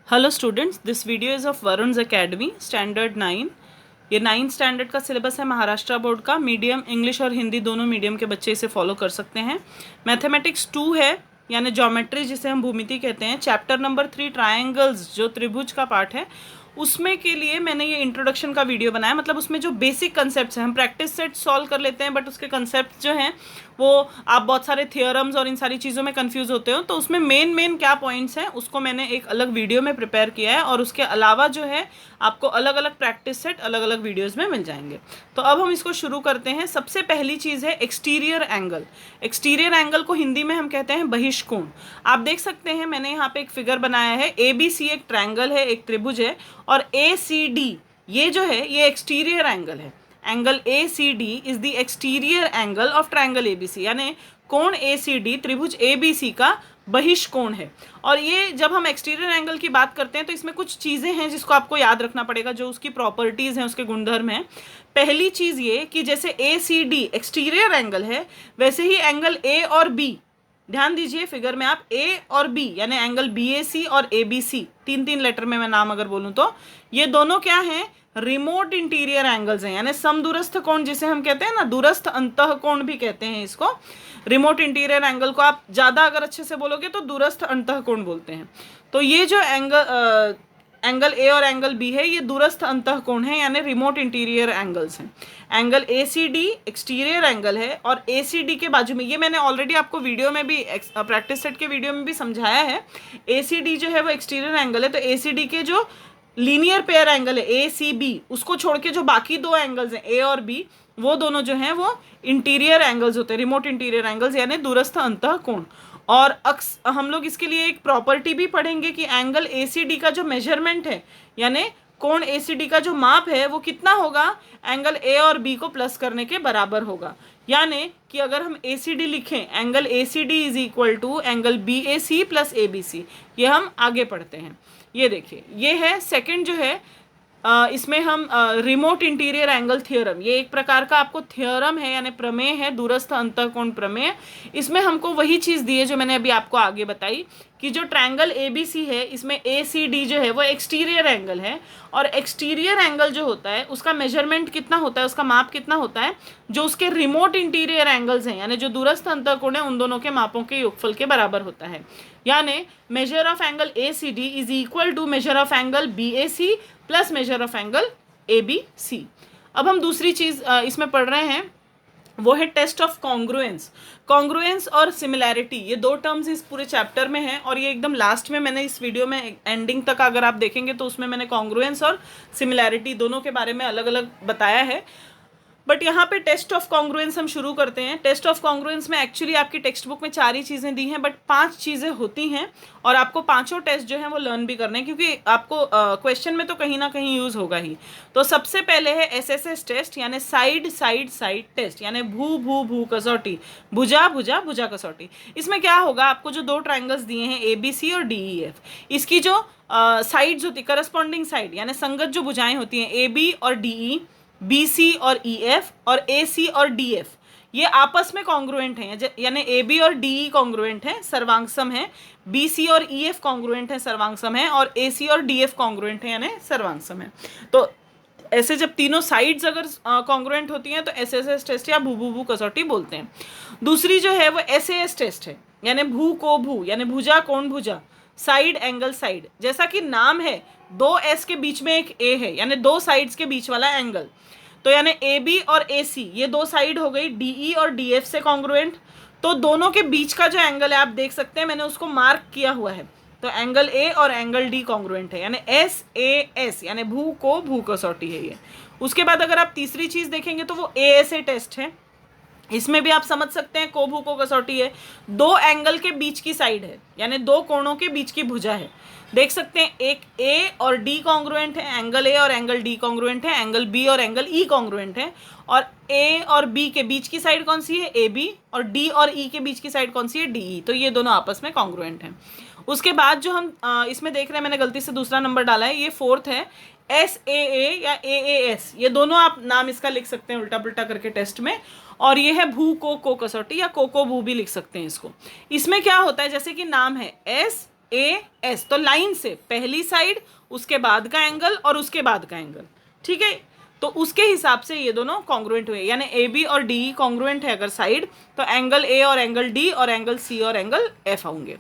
Hello students, this video is of Varun's academy standard 9। ये 9th standard का syllabus है Maharashtra board का। मीडियम इंग्लिश और हिंदी दोनों मीडियम के बच्चे इसे फॉलो कर सकते हैं। मैथमेटिक्स 2 है, यानी ज्योमेट्री जिसे हम भूमिति कहते हैं। चैप्टर नंबर 3 ट्रायंगल्स जो त्रिभुज का पार्ट है, उसमें के लिए मैंने ये इंट्रोडक्शन का वीडियो बनाया। मतलब उसमें जो बेसिक कंसेप्ट्स हैं, हम प्रैक्टिस सेट सॉल्व कर लेते हैं, बट उसके कंसेप्ट जो हैं वो आप बहुत सारे थियोरम्स और इन सारी चीज़ों में कंफ्यूज होते हो, तो उसमें मेन क्या पॉइंट्स हैं उसको मैंने एक अलग वीडियो में प्रिपेयर किया है। और उसके अलावा जो है आपको अलग अलग प्रैक्टिस सेट अलग अलग वीडियोज़ में मिल जाएंगे। तो अब हम इसको शुरू करते हैं। सबसे पहली चीज़ है एक्सटीरियर एंगल। एक्सटीरियर एंगल को हिंदी में हम कहते हैं बहिष्कोण। आप देख सकते हैं मैंने यहाँ पे एक फिगर बनाया है। ABC एक ट्रायंगल है, एक त्रिभुज है, और ACD ये जो है ये एक्सटीरियर एंगल है। Angle ACD is the exterior angle of triangle ABC, यानी कोण ACD त्रिभुज ABC का बहिष्कोण है। और ये जब हम एक्सटीरियर एंगल की बात करते हैं तो इसमें कुछ चीज़ें हैं जिसको आपको याद रखना पड़ेगा, जो उसकी प्रॉपर्टीज़ हैं, उसके गुणधर्म हैं। पहली चीज़ ये कि जैसे ACD एक्सटीरियर एंगल है, वैसे ही एंगल A और B, ध्यान दीजिए फिगर में आप A और B यानी एंगल BAC और ABC, तीन लेटर में मैं नाम अगर बोलूँ तो ये दोनों क्या हैं, रिमोट इंटीरियर एंगल्स हैं। यानी समदूरस्थ कोण जिसे हम कहते हैं ना, दूरस्थ अंतः कोण भी कहते हैं इसको। रिमोट इंटीरियर एंगल को आप ज़्यादा अगर अच्छे से बोलोगे तो दूरस्थ अंतः कोण बोलते हैं। तो ये जो एंगल A और एंगल B है, ये दूरस्थ अंतः कोण है, यानी रिमोट इंटीरियर एंगल्स हैं। एंगल ACD एक्सटीरियर एंगल है, और ACD के बाजू में, ये मैंने ऑलरेडी आपको वीडियो में भी प्रैक्टिस सेट के वीडियो में भी समझाया है, ACD जो है वो एक्सटीरियर एंगल है। तो ACD के जो लीनियर पेयर एंगल है ACB, उसको छोड़ के जो बाकी दो एंगल्स हैं A और B, वो दोनों जो हैं वो इंटीरियर एंगल्स होते हैं, रिमोट इंटीरियर एंगल्स, यानी दूरस्थ अंतः कोण। और हम लोग इसके लिए एक प्रॉपर्टी भी पढ़ेंगे कि एंगल ACD का जो मेजरमेंट है, यानी कोण ACD का जो माप है, वो कितना होगा, एंगल A और B को प्लस करने के बराबर होगा। यानी कि अगर हम ACD लिखें, angle ACD is equal to angle BAC plus ABC। ये हम आगे पढ़ते हैं। ये देखिए, ये है सेकंड जो है, इसमें हम रिमोट इंटीरियर एंगल थ्योरम, ये एक प्रकार का आपको थ्योरम है, यानी प्रमेय है, दूरस्थ अंतःकोण प्रमेय। इसमें हमको वही चीज़ दी है जो मैंने अभी आपको आगे बताई, कि जो ट्रायंगल ABC है, इसमें ACD जो है वो एक्सटीरियर एंगल है। और एक्सटीरियर एंगल जो होता है उसका मेजरमेंट कितना होता है, उसका माप कितना होता है, जो उसके रिमोट इंटीरियर एंगल्स हैं, यानी जो दूरस्थ अंतःकोण है, उन दोनों के मापों के योगफल के बराबर होता है। यानी measure of angle ACD is equal to measure of angle BAC plus measure of angle ABC। अब हम दूसरी चीज़ इसमें पढ़ रहे हैं, वो है टेस्ट ऑफ कॉन्ग्रुएंस। कॉन्ग्रुएंस और सिमिलैरिटी, ये दो टर्म्स इस पूरे चैप्टर में हैं, और ये एकदम लास्ट में मैंने इस वीडियो में एंडिंग तक अगर आप देखेंगे तो उसमें मैंने कॉन्ग्रुएंस और सिमिलैरिटी दोनों के बारे में अलग अलग बताया है। बट यहाँ पे टेस्ट ऑफ कॉन्ग्रुएंस हम शुरू करते हैं। टेस्ट ऑफ कॉन्ग्रुएंस में एक्चुअली आपकी टेक्स्ट बुक में 4 ही चीज़ें दी हैं, बट 5 चीज़ें होती हैं, और आपको पांचों टेस्ट जो हैं वो लर्न भी करने हैं, क्योंकि आपको क्वेश्चन में तो कहीं ना कहीं यूज़ होगा ही। तो सबसे पहले है SSS टेस्ट, यानी साइड साइड साइड टेस्ट, यानी भू कसौटी, भुजा भुजा भुजा कसौटी। इसमें क्या होगा, आपको जो दो ट्राइंगल्स दिए हैं ABC और DEF, इसकी जो साइड्स होती, करस्पॉन्डिंग साइड, यानी संगत जो भुजाएं होती हैं AB और DE, BC और EF और AC और DF, ये आपस में कॉन्ग्रुएंट हैं, यानी AB और DE कॉन्ग्रुएंट हैं, सर्वांगसम है। BC और EF कॉन्ग्रुएंट हैं, सर्वांगसम है। और AC और DF कॉन्ग्रुएंट हैं, यानी सर्वांगसम है। तो ऐसे जब तीनों साइड्स अगर कॉन्ग्रुएंट होती हैं तो SSS टेस्ट या भू कसौटी बोलते हैं। दूसरी जो है वो SAS टेस्ट है, यानी भू को भू, यानी भुजा कोण भुजा, साइड एंगल साइड। जैसा कि नाम है, 2 S के बीच में एक A है, यानी 2 साइड्स के बीच वाला एंगल। तो यानी AB और AC ये 2 साइड हो गई, DE और DF से कॉन्ग्रुएंट। तो दोनों के बीच का जो एंगल है आप देख सकते हैं, मैंने उसको मार्क किया हुआ है। तो एंगल A और एंगल D कॉन्ग्रुएंट है, यानी SAS, यानी भू को भू कसौटी है ये। उसके बाद अगर आप तीसरी चीज़ देखेंगे तो वो ASA टेस्ट है। इसमें भी आप समझ सकते हैं को भू को कसौटी है, 2 एंगल के बीच की साइड है, यानी 2 कोणों के बीच की भुजा है। देख सकते हैं एक A और D कॉन्ग्रुएंट है, एंगल A और एंगल D कॉन्ग्रुएंट है, एंगल B और एंगल E कॉन्ग्रुएंट है। और A और B के बीच की साइड कौन सी है, AB, और D और E के बीच की साइड कौन सी है, DE। तो ये दोनों आपस में कॉन्ग्रुएंट हैं। उसके बाद जो हम इसमें देख रहे हैं, मैंने गलती से दूसरा नंबर डाला है, ये 4th है, SAA या AAS। ये दोनों आप नाम इसका लिख सकते हैं उल्टा पुल्टा करके टेस्ट में। और ये है भू को कसौटी, या को भू भी लिख सकते हैं इसको। इसमें क्या होता है, जैसे कि नाम है S ए एस, तो लाइन से पहली साइड, उसके बाद का एंगल और उसके बाद का एंगल, ठीक है। तो उसके हिसाब से ये दोनों कॉन्ग्रुएंट हुए, यानी ए बी और डी कॉन्ग्रुएंट है अगर साइड, तो एंगल ए और एंगल डी और एंगल सी और एंगल एफ होंगे।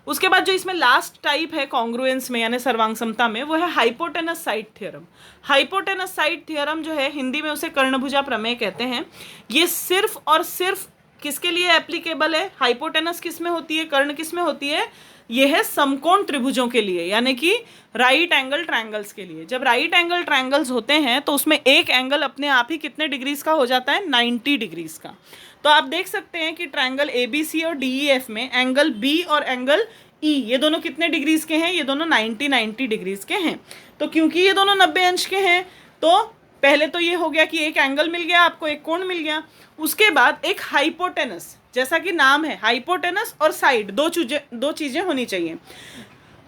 उसके बाद जो इसमें लास्ट टाइप है कॉन्ग्रुएंस में यानी सर्वांग समता में, वो है hypotenuse side theorem. Hypotenuse side theorem जो है, हिंदी में उसे कर्णभुजा प्रमेय कहते हैं। ये सिर्फ और सिर्फ किसके लिए एप्लीकेबल है? हाइपोटेनस किस में होती है, कर्ण किस में होती है? ये है समकोण त्रिभुजों के लिए, यानी कि राइट एंगल ट्रायंगल्स के लिए। जब राइट एंगल ट्रायंगल्स होते हैं तो उसमें एक एंगल अपने आप ही कितने डिग्रीज का हो जाता है? 90 डिग्रीज का। तो आप देख सकते हैं कि ट्रायंगल ए बी सी और डी ई एफ में एंगल बी और एंगल ई, ये दोनों कितने डिग्रीज के हैं? ये दोनों 90 डिग्रीज के हैं। तो क्योंकि ये दोनों 90 अंश के हैं, तो पहले तो ये हो गया कि एक एंगल मिल गया आपको, एक कोण मिल गया। उसके बाद एक हाइपोटेनस, जैसा कि नाम है हाइपोटेनस और साइड, दो चीजें होनी चाहिए।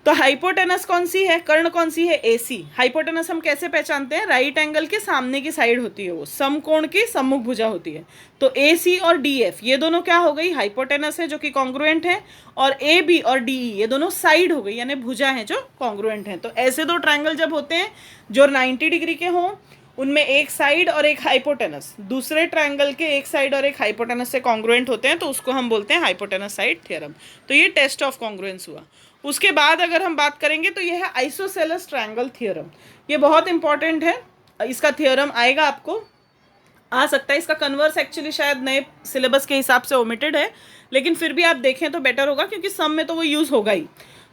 तो हाइपोटेनस कौन सी है? कर्ण कौन सी है? एसी। हाइपोटेनस हम कैसे पहचानते हैं? राइट एंगल के सामने की साइड होती है वो, समकोण की सम्मुख भुजा होती है। तो ए सी और डी एफ ये दोनों क्या हो गई? हाइपोटेनस है जो कि कॉन्ग्रुएंट है, और ए बी और डी ई ये दोनों साइड हो गई, यानी भुजा है जो कॉन्ग्रुएंट है। तो ऐसे दो ट्रायंगल जब होते हैं जो 90 डिग्री के हों, उनमें एक साइड और एक हाइपोटेनस दूसरे ट्रायंगल के एक साइड और एक हाइपोटेनस से कॉन्ग्रुएंट होते हैं, तो उसको हम बोलते हैं हाइपोटेनस साइड थ्योरम। तो ये टेस्ट ऑफ कॉन्ग्रुएंस हुआ। उसके बाद अगर हम बात करेंगे तो ये है आइसोसेलेस ट्रायंगल थ्योरम। ये बहुत इंपॉर्टेंट है, इसका थ्योरम आएगा आपको, आ सकता है। इसका कन्वर्स एक्चुअली शायद नए सिलेबस के हिसाब से ओमिटेड है, लेकिन फिर भी आप देखें तो बेटर होगा क्योंकि सम में तो वो यूज़ होगा ही।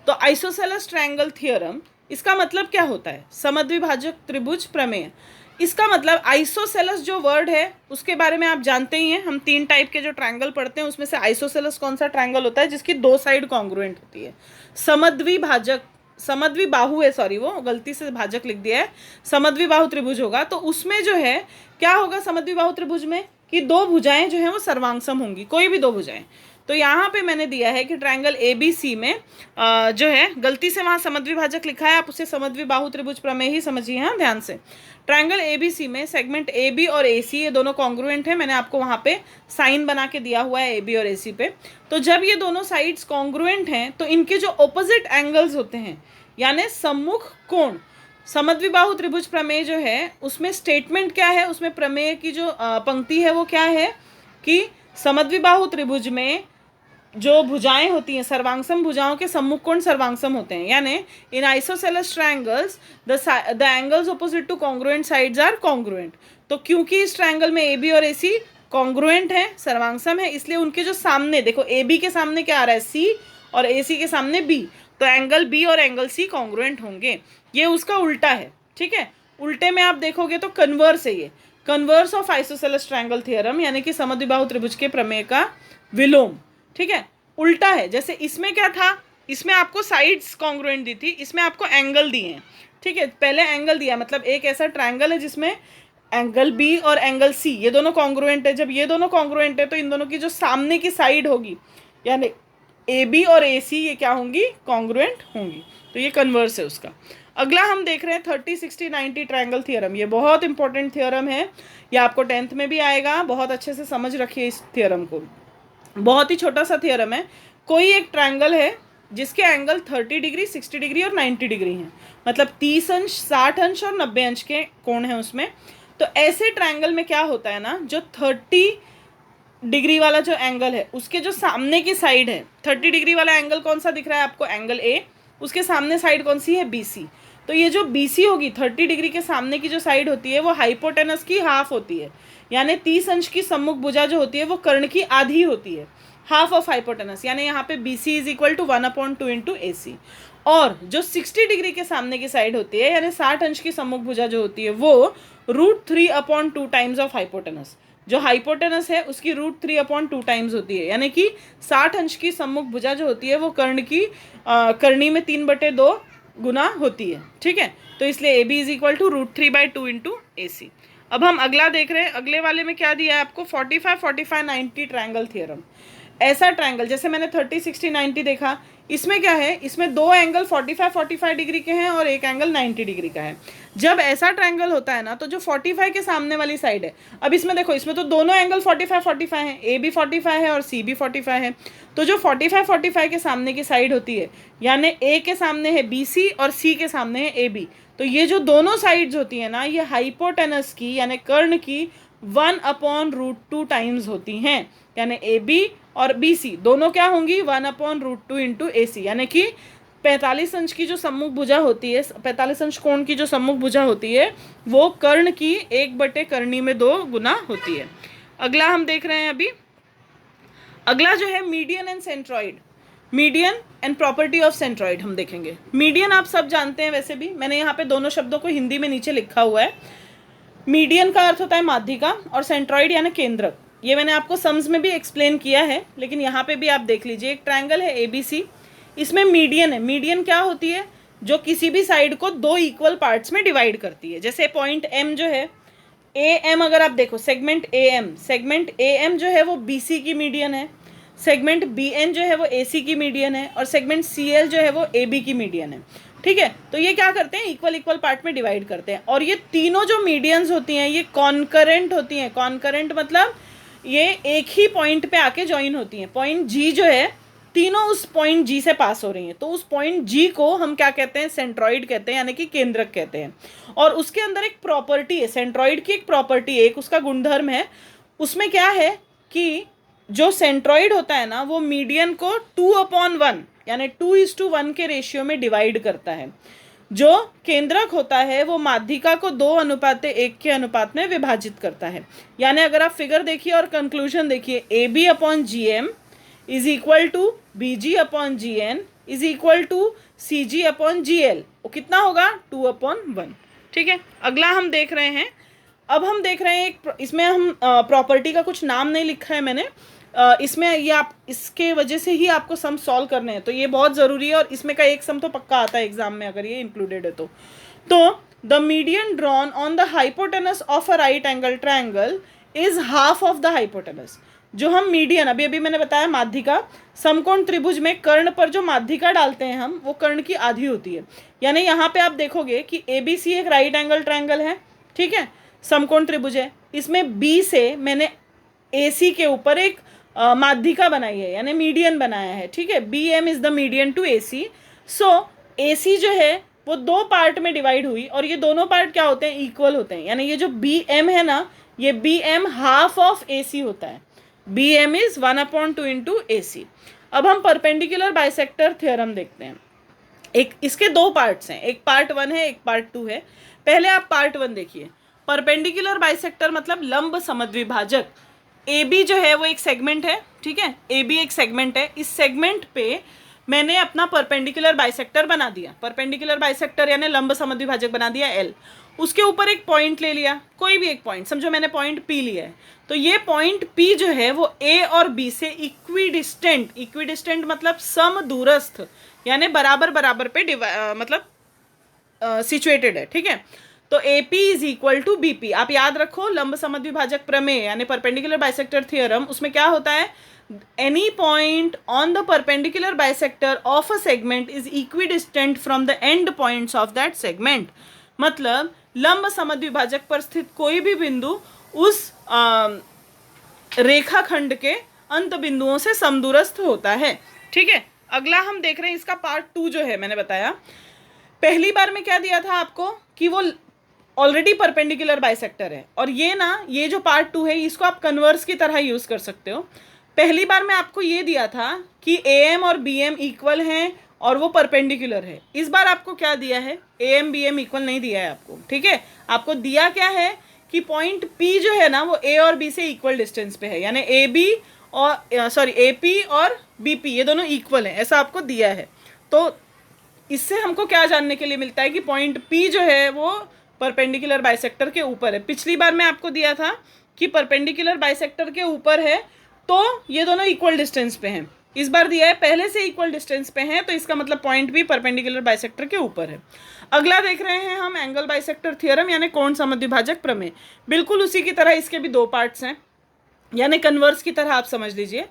तो आइसोसेलेस ट्रायंगल थ्योरम, इसका मतलब क्या होता है? समद्विभाजक त्रिभुज प्रमेय। इसका मतलब आइसोसेलस जो वर्ड है उसके बारे में आप जानते ही हैं। हम 3 टाइप के जो ट्रायंगल पढ़ते हैं उसमें से आइसोसेलस कौन सा ट्रायंगल होता है? जिसकी 2 साइड कॉन्ग्रुएंट होती है। समद्विभाजक, समद्विबाहु है, सॉरी वो गलती से भाजक लिख दिया है, समद्विबाहु त्रिभुज होगा। तो उसमें जो है क्या होगा समद्विबाहु त्रिभुज में कि 2 भुजाएं जो हैं वो सर्वांगसम होंगी, कोई भी 2 भुजाएं। तो यहाँ पे मैंने दिया है कि ट्रायंगल ए बी सी में जो है गलती से वहाँ समद्विभाजक लिखा है, आप उसे समद्विबाहु त्रिभुज प्रमेय ही समझिए, हाँ ध्यान से। ट्रायंगल ए बी सी में सेगमेंट ए बी और ए सी ये दोनों कॉन्ग्रुएंट है। मैंने आपको वहाँ पे साइन बना के दिया हुआ है ए बी और ए सी पे। तो जब ये दोनों साइड्स कॉन्ग्रुएंट हैं तो इनके जो ऑपोजिट एंगल्स होते हैं यानी सम्मुख कोण, समद्विबाहु त्रिभुज प्रमेय जो है उसमें स्टेटमेंट क्या है, उसमें प्रमेय की जो पंक्ति है वो क्या है कि समद्विबाहु त्रिभुज में जो भुजाएं होती हैं सर्वांगसम भुजाओं के सम्मुख कोण सर्वांगसम होते हैं, यानी in isosceles triangles the angles opposite to congruent sides are congruent. तो क्योंकि इस ट्रायंगल में ए बी और ए सी कॉन्ग्रुएंट है, सर्वांगसम है, इसलिए उनके जो सामने देखो ए बी के सामने क्या आ रहा है? सी, और ए सी के सामने बी, तो एंगल बी और एंगल सी कॉन्ग्रुएंट होंगे। ये उसका उल्टा है, ठीक है। उल्टे में आप देखोगे तो कन्वर्स है, ये converse of isosceles triangle theorem, यानी कि समद्विबाहु त्रिभुज के प्रमेय का विलोम, ठीक है, उल्टा है। जैसे इसमें क्या था, इसमें आपको साइड्स कॉन्ग्रुएंट दी थी, इसमें आपको एंगल दिए हैं, ठीक है। पहले एंगल दिया, मतलब एक ऐसा ट्रायंगल है जिसमें एंगल बी और एंगल सी ये दोनों कॉन्ग्रुएंट है। जब ये दोनों कॉन्ग्रुएंट है तो इन दोनों की जो सामने की साइड होगी यानी ए बी और ए सी ये क्या होंगी? कॉन्ग्रुएंट होंगी। तो ये कन्वर्स है उसका। अगला हम देख रहे हैं 30, 60, 90 ट्रायंगल थ्योरम। ये बहुत इंपॉर्टेंट थ्योरम है, ये आपको 10th में भी आएगा, बहुत अच्छे से समझ रखिए इस थ्योरम को। बहुत ही छोटा सा थ्योरम है। कोई एक ट्रायंगल है जिसके एंगल 30 डिग्री, 60 डिग्री और 90 डिग्री हैं, मतलब 30 अंश, 60 अंश और 90 अंश के कोण हैं उसमें। तो ऐसे ट्रायंगल में क्या होता है ना, जो 30 डिग्री वाला जो एंगल है उसके जो सामने की साइड है, 30 डिग्री वाला एंगल कौन सा दिख रहा है आपको? Angle A. उसके सामने साइड कौन सी है? B C. तो ये जो बी सी होगी, 30 डिग्री के सामने की जो साइड होती है वो हाइपोटेनस की हाफ होती है, यानी 30 अंश की सम्मुख भुजा जो होती है वो कर्ण की आधी होती है, हाफ ऑफ हाइपोटेनस, यानी यहाँ पे B C is equal to 1/2 into A C. और जो 60 डिग्री के सामने की साइड होती है यानी 60 अंश की सम्मुख भुजा जो होती है वो √3/2 टाइम्स ऑफ हाइपोटेनस, जो हाइपोटेनस है उसकी √3/2 टाइम्स होती है, यानी कि 60 अंश की सम्मुख भुजा जो होती है वो कर्ण की करनी में 3/2 गुना होती है, ठीक है। तो इसलिए A B is equal to √3/2 into A C. अब हम अगला देख रहे हैं, अगले वाले में क्या दिया है आपको? 45, 45, 90 ट्रायंगल थ्योरम। ऐसा ट्रायंगल जैसे मैंने 30, 60, 90 देखा, इसमें क्या है, इसमें दो एंगल 45 डिग्री के हैं और एक एंगल 90 डिग्री का है। जब ऐसा ट्रायंगल होता है ना, तो जो 45 के सामने वाली साइड है, अब इसमें देखो, इसमें तो दोनों एंगल 45 है, ए भी 45 है और सी भी 45 है। तो जो 45 के सामने की साइड होती है, यानी ए के सामने है बी सी और सी के सामने है ए बी, तो ये जो दोनों साइड्स होती है ना, ये हाइपोटेनस की यानी कर्ण की 1/√2 टाइम्स होती हैं। यानी ए बी और बी सी दोनों क्या होंगी, 1/√2 इंटू ए सी, यानी कि 45 अंश की जो सम्मुख भुजा होती है, 45 अंश कोण की जो सम्मुख भुजा होती है, वो कर्ण की 1/कर्णी में 2 गुना होती है। अगला हम देख रहे हैं अभी, अगला जो है median and centroid, median and property of centroid हम देखेंगे। मीडियन आप सब जानते हैं, वैसे भी मैंने यहाँ पे दोनों शब्दों को हिंदी में नीचे लिखा हुआ है। मीडियन का अर्थ होता है माध्यिका और सेंट्रॉइड यानी केंद्रक। ये मैंने आपको सम्स में भी एक्सप्लेन किया है, लेकिन यहाँ पे भी आप देख लीजिए। एक ट्रायंगल है ABC, इसमें मीडियन है। मीडियन क्या होती है, जो किसी भी साइड को 2 इक्वल पार्ट्स में डिवाइड करती है। जैसे पॉइंट M जो है, AM अगर आप देखो, सेगमेंट AM जो है वो BC की मीडियन है, सेगमेंट BN जो है वो AC की मीडियन है, और सेगमेंट CL जो है वो AB की मीडियन है। ठीक है, तो ये क्या करते हैं, इक्वल पार्ट में डिवाइड करते हैं। और ये तीनों जो मीडियंस होती हैं, ये कॉन्करेंट होती हैं। कॉन्करेंट मतलब ये एक ही पॉइंट पे आके ज्वाइन होती हैं। पॉइंट G जो है, तीनों उस पॉइंट G से पास हो रही हैं, तो उस पॉइंट G को हम क्या कहते हैं, सेंट्रॉइड कहते हैं, यानी कि केंद्रक कहते हैं। और उसके अंदर एक प्रॉपर्टी है, सेंट्रॉइड की एक प्रॉपर्टी है, एक उसका गुणधर्म है। उसमें क्या है कि जो सेंट्रॉइड होता है ना, वो मीडियन को 2/1 यानी 2:1 के रेशियो में डिवाइड करता है। जो केंद्रक होता है वो माध्यिका को 2:1 के अनुपात में विभाजित करता है। यानी अगर आप फिगर देखिए और कंक्लूजन देखिए, AB/GM is equal to BG/GN is equal to CG/GL, वो कितना होगा, 2/1। ठीक है, अगला हम देख रहे हैं, अब हम देख रहे हैं एक, इसमें हम प्रॉपर्टी का कुछ नाम नहीं लिखा है मैंने, इसमें ये आप इसके वजह से ही आपको सम सॉल्व करने हैं, तो ये बहुत ज़रूरी है। और इसमें का एक सम तो पक्का आता है एग्जाम में अगर ये इंक्लूडेड है तो the median drawn on the hypotenuse of a right angle triangle is half of the hypotenuse. जो हम मीडियन, अभी मैंने बताया माध्यिका, समकोण त्रिभुज में कर्ण पर जो माध्यिका डालते हैं हम, वो कर्ण की आधी होती है। यानी यहाँ पे आप देखोगे कि ABC एक राइट एंगल ट्रायंगल है, ठीक है, समकोण त्रिभुज है। इसमें B से मैंने AC के ऊपर एक माध्यिका बनाई है, यानी मीडियन बनाया है। ठीक है, BM is the median to AC। So AC जो है वो 2 पार्ट में डिवाइड हुई, और ये दोनों पार्ट क्या होते हैं, इक्वल होते हैं। यानी ये जो BM है ना, ये BM हाफ ऑफ AC होता है। BM is 1/2 into AC। अब हम परपेंडिकुलर बाइसेक्टर थ्योरम देखते हैं। एक इसके 2 पार्ट्स हैं, एक पार्ट 1 है, एक पार्ट 2 है। पहले आप पार्ट 1 देखिए। परपेंडिकुलर बाइसेक्टर मतलब लंब समद्विभाजक। AB जो है वो एक सेगमेंट है, ठीक है, AB एक सेगमेंट है। इस सेगमेंट पे मैंने अपना परपेंडिकुलर बाइसेक्टर बना दिया। परपेंडिकुलर बाइसेक्टर यानी लंब समद्विभाजक बना दिया L। उसके ऊपर एक पॉइंट ले लिया, कोई भी एक पॉइंट, समझो मैंने पॉइंट P लिया है। तो ये पॉइंट P जो है वो A और B से इक्विडिस्टेंट मतलब समदूरस्थ, यानी बराबर बराबर पे मतलब सिचुएटेड है। ठीक है, तो AP is equal to BP। आप याद रखो, लंब समद्विभाजक प्रमेय यानी परपेंडिकुलर बाइसेक्टर थ्योरम, उसमें क्या होता है, any point on the perpendicular bisector of a segment is equidistant from the end points of that segment. मतलब लंब समद्विभाजक पर स्थित कोई भी बिंदु उस रेखाखंड के अंत बिंदुओं से समदूरस्थ होता है। ठीक है, अगला हम देख रहे हैं, इसका पार्ट 2 जो है, मैंने बताया पहली बार में क्या दिया था आपको कि वो ऑलरेडी परपेंडिकुलर बाइसेक्टर है, और ये जो पार्ट 2 है, इसको आप कन्वर्स की तरह यूज कर सकते हो। पहली बार में आपको ये दिया था कि AM और BM इक्वल हैं और वो परपेंडिकुलर है। इस बार आपको क्या दिया है, AM BM इक्वल नहीं दिया है आपको। ठीक है, आपको दिया क्या है कि पॉइंट P जो है ना, वो A और B से इक्वल डिस्टेंस पे है, यानी AP और BP ये दोनों इक्वल हैं, ऐसा आपको दिया है। तो इससे हमको क्या जानने के लिए मिलता है कि पॉइंट P जो है वो परपेंडिकुलर बाइसेक्टर के ऊपर है। पिछली बार मैं आपको दिया था कि परपेंडिकुलर बाइसेक्टर के ऊपर है तो ये दोनों इक्वल डिस्टेंस पे हैं। इस बार दिया है पहले से इक्वल डिस्टेंस पे हैं, तो इसका मतलब पॉइंट भी परपेंडिकुलर बाइसेक्टर के ऊपर है। अगला देख रहे हैं हम एंगल बाइसेक्टर थ्योरम यानी कोण समद्विभाजक प्रमेय। बिल्कुल उसी की तरह इसके भी 2 पार्ट्स हैं, यानी कन्वर्स की तरह आप समझ लीजिए।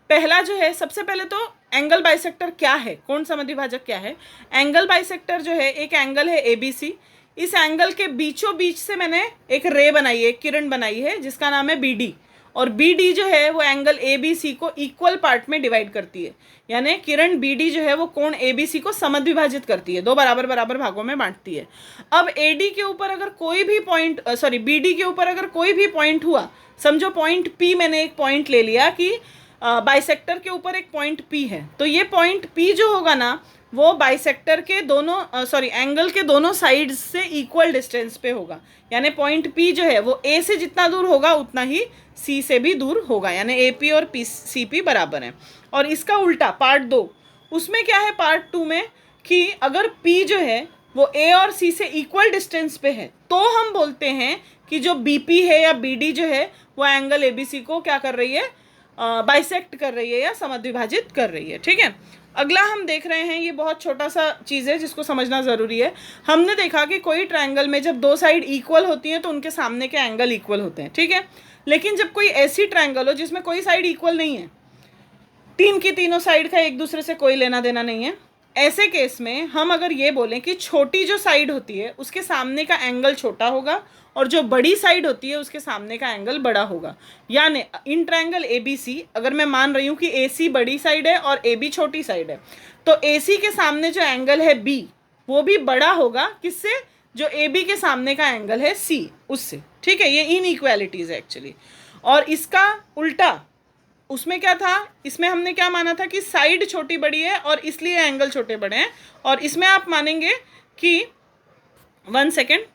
पहला जो है, सबसे पहले तो एंगल बाइसेक्टर क्या है, कौन सा मध्यभाजक क्या है। एंगल बाइसेक्टर जो है, एक एंगल है ABC, इस एंगल के बीचों बीच से मैंने एक रे बनाई है, एक किरण बनाई है जिसका नाम है BD, और BD जो है वो एंगल ABC को इक्वल पार्ट में डिवाइड करती है, यानी किरण BD जो है वो कोण ABC को समद्विभाजित करती है, दो बराबर बराबर भागों में बांटती है। अब AD के ऊपर अगर कोई भी पॉइंट, BD के ऊपर अगर कोई भी पॉइंट हुआ, समझो पॉइंट P, मैंने एक पॉइंट ले लिया कि बाइसेक्टर के ऊपर एक पॉइंट P है, तो ये पॉइंट P जो होगा ना वो बाइसेक्टर के दोनों एंगल के दोनों साइड्स से इक्वल डिस्टेंस पे होगा, यानी पॉइंट P जो है वो A से जितना दूर होगा उतना ही C से भी दूर होगा, यानी AP और CP बराबर हैं। और इसका उल्टा पार्ट 2, उसमें क्या है पार्ट 2 में, कि अगर P जो है वो A और C से इक्वल डिस्टेंस पे है तो हम बोलते हैं कि जो BP है या BD जो है वो एंगल ABC को क्या कर रही है, बाइसेक्ट कर रही है या समद्विभाजित कर रही है। ठीक है, अगला हम देख रहे हैं, ये बहुत छोटा सा चीज़ है जिसको समझना ज़रूरी है। हमने देखा कि कोई ट्रायंगल में जब दो साइड इक्वल होती हैं तो उनके सामने के एंगल इक्वल होते हैं, ठीक है। लेकिन जब कोई ऐसी ट्रायंगल हो जिसमें कोई साइड इक्वल नहीं है, तीन की तीनों साइड का एक दूसरे से कोई लेना देना नहीं है, ऐसे केस में हम अगर ये बोलें कि छोटी जो साइड होती है उसके सामने का एंगल छोटा होगा और जो बड़ी साइड होती है उसके सामने का एंगल बड़ा होगा। यानी इन ट्रायंगल ABC अगर मैं मान रही हूँ कि AC बड़ी साइड है और AB छोटी साइड है, तो AC के सामने जो एंगल है B वो भी बड़ा होगा, किससे, जो AB के सामने का एंगल है C उससे। ठीक है, ये इनइक्वालिटीज है एक्चुअली। और इसका उल्टा, उसमें क्या था, इसमें हमने क्या माना था कि साइड छोटी बड़ी है और इसलिए एंगल छोटे बड़े हैं, और इसमें आप मानेंगे कि 1 सेकेंड,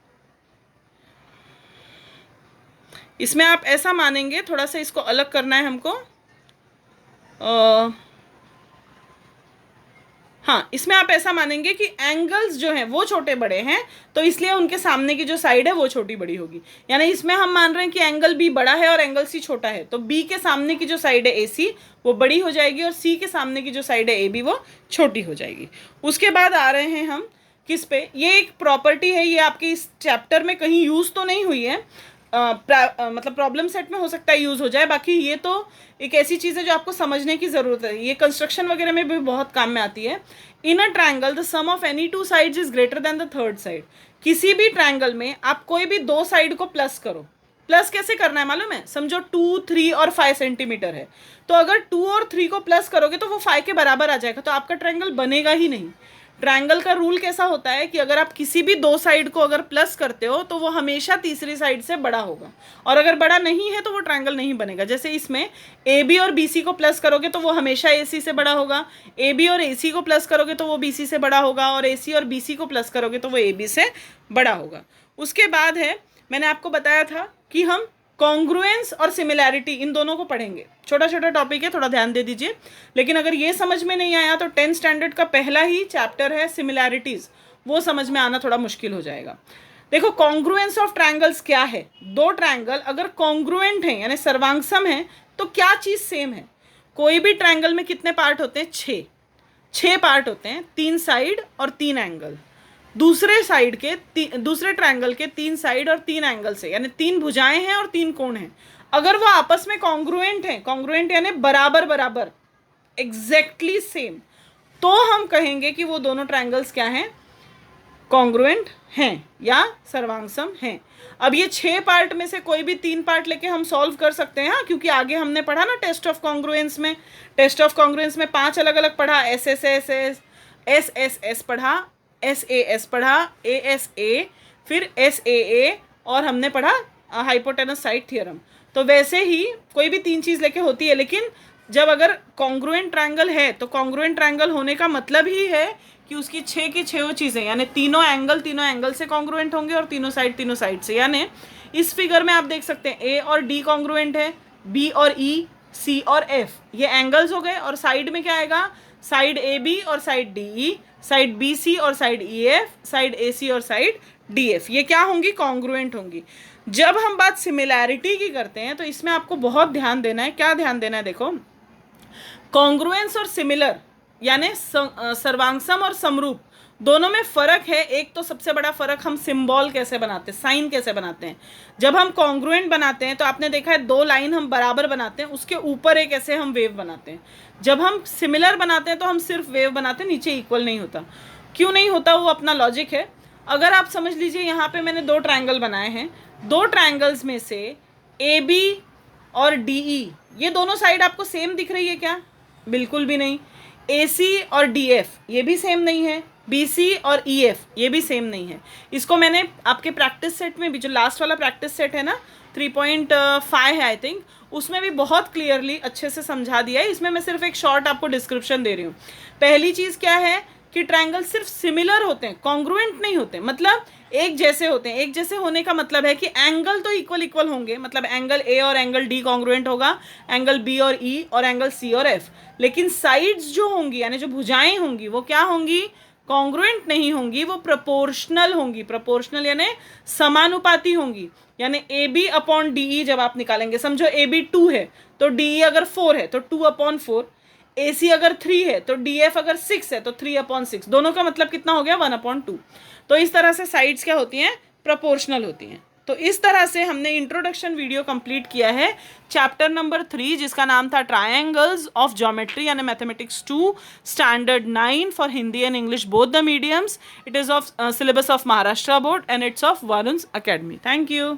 इसमें आप ऐसा मानेंगे, थोड़ा सा इसको अलग करना है हमको, हाँ, इसमें आप ऐसा मानेंगे कि एंगल्स जो हैं वो छोटे बड़े हैं तो इसलिए उनके सामने की जो साइड है वो छोटी बड़ी होगी। यानी इसमें हम मान रहे हैं कि एंगल B बड़ा है और एंगल C छोटा है, तो B के सामने की जो साइड है AC वो बड़ी हो जाएगी और C के सामने की जो साइड है AB वो छोटी हो जाएगी। उसके बाद आ रहे हैं हम किस पे, ये एक प्रॉपर्टी है, ये आपके इस चैप्टर में कहीं यूज़ तो नहीं हुई है, मतलब प्रॉब्लम सेट में हो सकता है यूज़ हो जाए, बाकी ये तो एक ऐसी चीज़ है जो आपको समझने की ज़रूरत है, ये कंस्ट्रक्शन वगैरह में भी बहुत काम में आती है। In a triangle the sum of any two sides is greater than the third side. किसी भी ट्रायंगल में आप कोई भी दो साइड को प्लस करो, प्लस कैसे करना है मालूम है, समझो 2, 3 और 5 सेंटीमीटर है, तो अगर 2 और 3 को प्लस करोगे तो वो 5 के बराबर आ जाएगा, तो आपका ट्रायंगल बनेगा ही नहीं। ट्रायंगल का रूल कैसा होता है कि अगर आप किसी भी दो साइड को अगर प्लस करते हो तो वो हमेशा तीसरी साइड से बड़ा होगा, और अगर बड़ा नहीं है तो वो ट्रायंगल नहीं बनेगा। जैसे इसमें AB और BC को प्लस करोगे तो वो हमेशा AC से बड़ा होगा, AB और AC को प्लस करोगे तो वो BC से बड़ा होगा, और AC और BC को प्लस करोगे तो वो AB से बड़ा होगा। उसके बाद है, मैंने आपको बताया था कि हम कॉन्ग्रुएंस और सिमिलैरिटी इन दोनों को पढ़ेंगे, छोटा छोटा टॉपिक है, थोड़ा ध्यान दे दीजिए। लेकिन अगर ये समझ में नहीं आया तो 10th स्टैंडर्ड का पहला ही चैप्टर है सिमिलैरिटीज़, वो समझ में आना थोड़ा मुश्किल हो जाएगा। देखो कॉन्ग्रुएंस ऑफ ट्रायंगल्स क्या है, दो ट्रायंगल अगर कॉन्ग्रुएंट हैं यानी सर्वांगसम हैं तो क्या चीज़ सेम है। कोई भी ट्रायंगल में कितने पार्ट होते हैं, 6 पार्ट होते हैं, 3 साइड और 3 एंगल। दूसरे साइड के दूसरे ट्रायंगल के 3 साइड और 3 एंगल से, यानी 3 भुजाएं हैं और 3 कोण हैं, अगर वो आपस में कॉन्ग्रुएंट हैं, कॉन्ग्रुएंट यानी बराबर बराबर, एग्जैक्टली सेम, तो हम कहेंगे कि वो दोनों ट्रायंगल्स क्या हैं, कॉन्ग्रुएंट हैं या सर्वांगसम हैं। अब ये 6 पार्ट में से कोई भी 3 पार्ट लेके हम सॉल्व कर सकते हैं, हाँ, क्योंकि आगे हमने पढ़ा ना टेस्ट ऑफ कॉन्ग्रुएंस में, टेस्ट ऑफ कॉन्ग्रुएंस में 5 अलग अलग पढ़ा, SSS, SSS पढ़ा, SAS पढ़ा, ASA, फिर SAA, और हमने पढ़ा हाइपोटेनस साइड थ्योरम। तो वैसे ही कोई भी 3 चीज़ लेके होती है, लेकिन जब अगर कॉन्ग्रुएंट ट्रायंगल है तो कॉन्ग्रुएंट ट्रायंगल होने का मतलब ही है कि उसकी 6 की 6 चीज़ें, यानी तीनों एंगल से कॉन्ग्रुएंट होंगे और तीनों साइड से। यानी इस फिगर में आप देख सकते हैं A और D कॉन्ग्रुएंट है, B और E, C और F, ये एंगल्स हो गए, और साइड में क्या आएगा, साइड AB और साइड DE, साइड BC और साइड EF, साइड AC और साइड DF, ये क्या होंगी, कॉन्ग्रुएंट होंगी। जब हम बात सिमिलैरिटी की करते हैं तो इसमें आपको बहुत ध्यान देना है, क्या ध्यान देना है, देखो कॉन्ग्रुएंस और सिमिलर यानी सर्वांगसम और समरूप, दोनों में फ़र्क है। एक तो सबसे बड़ा फ़र्क, हम सिंबल कैसे बनाते हैं, साइन कैसे बनाते हैं। जब हम कॉन्ग्रुएंट बनाते हैं तो आपने देखा है 2 लाइन हम बराबर बनाते हैं, उसके ऊपर एक ऐसे हम वेव बनाते हैं। जब हम सिमिलर बनाते हैं तो हम सिर्फ वेव बनाते हैं, नीचे इक्वल नहीं होता। क्यों नहीं होता, वो अपना लॉजिक है। अगर आप समझ लीजिए यहाँ पे मैंने 2 ट्रायंगल बनाए हैं, 2 ट्रायंगल्स में से AB और DE, ये दोनों साइड आपको सेम दिख रही है क्या? बिल्कुल भी नहीं। AC और DF ये भी सेम नहीं है। BC और EF ये भी सेम नहीं है। इसको मैंने आपके प्रैक्टिस सेट में भी, जो लास्ट वाला प्रैक्टिस सेट है ना 3.5 है आई थिंक, उसमें भी बहुत क्लियरली अच्छे से समझा दिया है। इसमें मैं सिर्फ एक शॉर्ट आपको डिस्क्रिप्शन दे रही हूँ। पहली चीज़ क्या है कि ट्रायंगल सिर्फ सिमिलर होते हैं, कॉन्ग्रुएंट नहीं होते, मतलब एक जैसे होते हैं। एक जैसे होने का मतलब है कि एंगल तो इक्वल होंगे, मतलब एंगल A और एंगल D कॉन्ग्रुएंट होगा, एंगल B और E और एंगल C और F। लेकिन साइड्स जो होंगी, यानी जो भुजाएं होंगी, वो क्या होंगी? कॉन्ग्रुएंट नहीं होंगी, वो प्रोपोर्शनल होंगी। प्रोपोर्शनल यानी समानुपाती होंगी। यानी AB अपॉन DE जब आप निकालेंगे, समझो AB 2 है तो DE अगर 4 है तो 2/4, AC अगर 3 है तो DF अगर 6 है तो 3/6। दोनों का मतलब कितना हो गया? 1/2। तो इस तरह से साइड्स क्या होती हैं? प्रोपोर्शनल होती हैं। तो इस तरह से हमने इंट्रोडक्शन वीडियो कंप्लीट किया है चैप्टर नंबर 3, जिसका नाम था ट्रायंगल्स ऑफ ज्योमेट्री यानी mathematics 2 standard 9 for Hindi and English both the mediums. It is of syllabus of Maharashtra board and it's of Varun academy. Thank you.